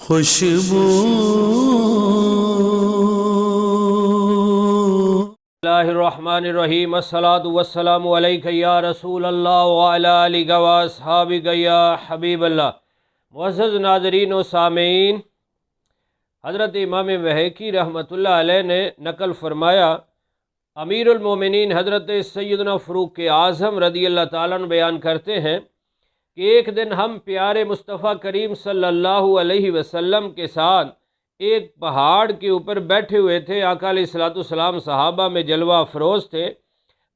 خوشبو اللہ الرحمن الرحیم الصلاۃ والسلام علیک یا رسول اللہ وعلی آلک و اصحابک یا حبیب اللہ۔ معزز ناظرین و سامعین، حضرت امام بہقی رحمۃ اللہ علیہ نے نقل فرمایا، امیر المومنین حضرت سیدنا فاروق اعظم رضی اللہ تعالیٰ عنہ بیان کرتے ہیں کہ ایک دن ہم پیارے مصطفیٰ کریم صلی اللہ علیہ وسلم کے ساتھ ایک پہاڑ کے اوپر بیٹھے ہوئے تھے۔ آقا علیہ الصلوۃ والسلام صحابہ میں جلوہ افروز تھے۔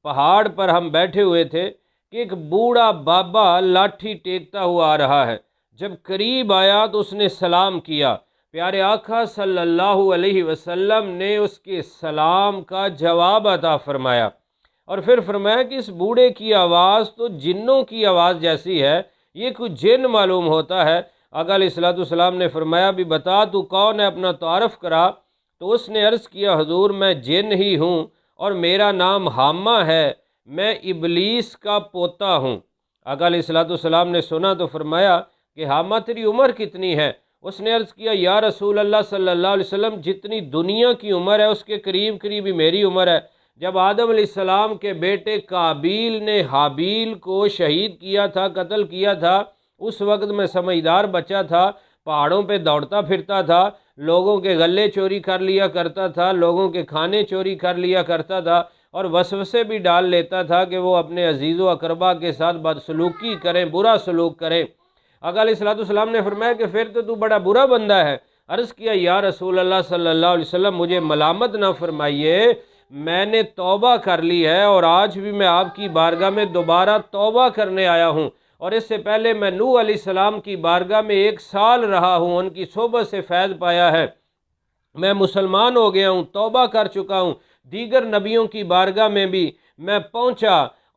پہاڑ پر ہم بیٹھے ہوئے تھے کہ ایک بوڑھا بابا لاٹھی ٹیکتا ہوا آ رہا ہے۔ جب قریب آیا تو اس نے سلام کیا۔ پیارے آقا صلی اللہ علیہ وسلم نے اس کے سلام کا جواب عطا فرمایا اور پھر فرمایا کہ اس بوڑھے کی آواز تو جنوں کی آواز جیسی ہے، یہ کوئی جن معلوم ہوتا ہے۔ آقا علیہ الصلوۃ والسلام نے فرمایا، بھی بتا تو کون ہے، اپنا تعارف کرا۔ تو اس نے عرض کیا، حضور میں جن ہی ہوں اور میرا نام حامہ ہے، میں ابلیس کا پوتا ہوں۔ آقا علیہ الصلوۃ والسلام نے سنا تو فرمایا کہ حامہ تیری عمر کتنی ہے؟ اس نے عرض کیا، یا رسول اللہ صلی اللہ علیہ وسلم جتنی دنیا کی عمر ہے اس کے قریب قریب ہی میری عمر ہے۔ جب آدم علیہ السلام کے بیٹے قابیل نے حابیل کو شہید کیا تھا، قتل کیا تھا، اس وقت میں سمجھدار بچہ تھا، پہاڑوں پہ دوڑتا پھرتا تھا، لوگوں کے غلے چوری کر لیا کرتا تھا، لوگوں کے کھانے چوری کر لیا کرتا تھا، اور وسوسے بھی ڈال لیتا تھا کہ وہ اپنے عزیز و اقربا کے ساتھ بدسلوکی کریں، برا سلوک کریں۔ آقا علیہ الصلوۃ والسلام نے فرمایا کہ پھر تو بڑا برا بندہ ہے۔ عرض کیا، یا رسول اللہ صلی اللہ علیہ وسلم مجھے ملامت نہ فرمائیے، میں نے توبہ کر لی ہے اور آج بھی میں آپ کی بارگاہ میں دوبارہ توبہ کرنے آیا ہوں، اور اس سے پہلے میں نوح علیہ السلام کی بارگاہ میں 1 سال رہا ہوں، ان کی صحبت سے فیض پایا ہے، میں مسلمان ہو گیا ہوں، توبہ کر چکا ہوں۔ دیگر نبیوں کی بارگاہ میں بھی میں پہنچا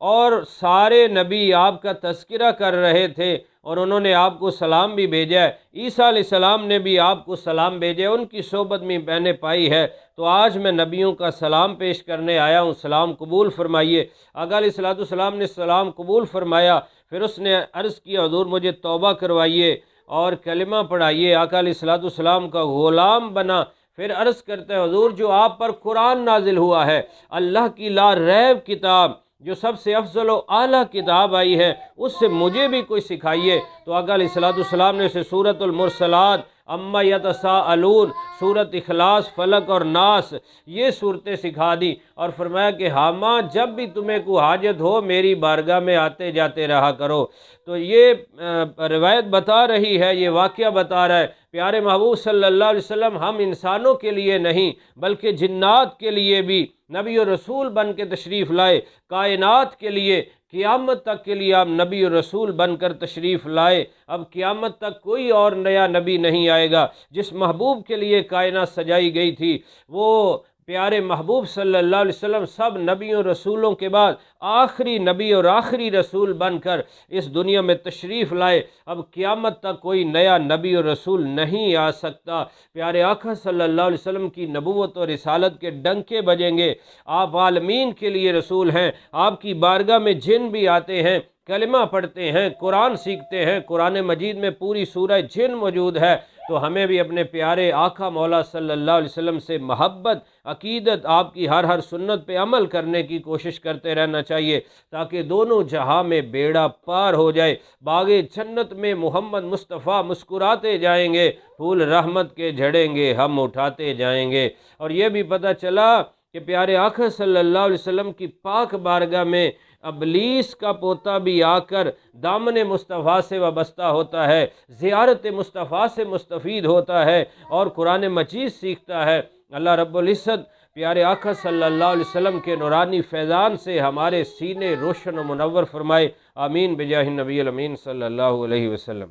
اور سارے نبی آپ کا تذکرہ کر رہے تھے اور انہوں نے آپ کو سلام بھی بھیجا ہے۔ عیسیٰ علیہ السلام نے بھی آپ کو سلام بھیجا ہے، ان کی صحبت میں میں نے پائی ہے، تو آج میں نبیوں کا سلام پیش کرنے آیا ہوں، سلام قبول فرمائیے۔ آقا علیہ الصلوۃ والسلام نے سلام قبول فرمایا، پھر اس نے عرض کیا، حضور مجھے توبہ کروائیے اور کلمہ پڑھائیے۔ آقا علیہ الصلوۃ والسلام کا غلام بنا، پھر عرض کرتے ہیں، حضور جو آپ پر قرآن نازل ہوا ہے، اللہ کی لا ریب کتاب، جو سب سے افضل و اعلیٰ کتاب آئی ہے، اس سے مجھے بھی کوئی سکھائیے۔ تو آقا علیہ الصلوۃ والسلام نے اسے سورۃ المرسلات، اما یتساءلون، سورۃ اخلاص، فلق اور ناس، یہ صورتیں سکھا دی اور فرمایا کہ حامہ جب بھی تمہیں کوئی حاجت ہو میری بارگاہ میں آتے جاتے رہا کرو۔ تو یہ روایت بتا رہی ہے، یہ واقعہ بتا رہا ہے، پیارے محبوب صلی اللہ علیہ وسلم ہم انسانوں کے لیے نہیں بلکہ جنات کے لیے بھی نبی و رسول بن کے تشریف لائے، کائنات کے لیے قیامت تک کے لیے آپ نبی و رسول بن کر تشریف لائے۔ اب قیامت تک کوئی اور نیا نبی نہیں آئے گا۔ جس محبوب کے لیے کائنات سجائی گئی تھی، وہ پیارے محبوب صلی اللہ علیہ وسلم سب نبیوں رسولوں کے بعد آخری نبی اور آخری رسول بن کر اس دنیا میں تشریف لائے۔ اب قیامت تک کوئی نیا نبی اور رسول نہیں آ سکتا۔ پیارے آقا صلی اللہ علیہ وسلم کی نبوت اور رسالت کے ڈنکے بجیں گے۔ آپ عالمین کے لیے رسول ہیں، آپ کی بارگاہ میں جن بھی آتے ہیں، کلمہ پڑھتے ہیں، قرآن سیکھتے ہیں، قرآن مجید میں پوری سورہ جن موجود ہے، تو ہمیں بھی اپنے پیارے آقا مولا صلی اللہ علیہ وسلم سے محبت، عقیدت، آپ کی ہر سنت پہ عمل کرنے کی کوشش کرتے رہنا چاہیے، تاکہ دونوں جہاں میں بیڑا پار ہو جائے۔ باغ جنت میں محمد مصطفیٰ مسکراتے جائیں گے، پھول رحمت کے جھڑیں گے، ہم اٹھاتے جائیں گے۔ اور یہ بھی پتہ چلا کہ پیارے آقا صلی اللہ علیہ وسلم کی پاک بارگاہ میں ابلیس کا پوتا بھی آ کر دامن مصطفیٰ سے وابستہ ہوتا ہے، زیارت مصطفیٰ سے مستفید ہوتا ہے اور قرآن مجید سیکھتا ہے۔ اللہ رب العزت پیارے آقا صلی اللہ علیہ وسلم کے نورانی فیضان سے ہمارے سینے روشن و منور فرمائے، آمین بجاہ النبی الامین صلی اللہ علیہ وسلم۔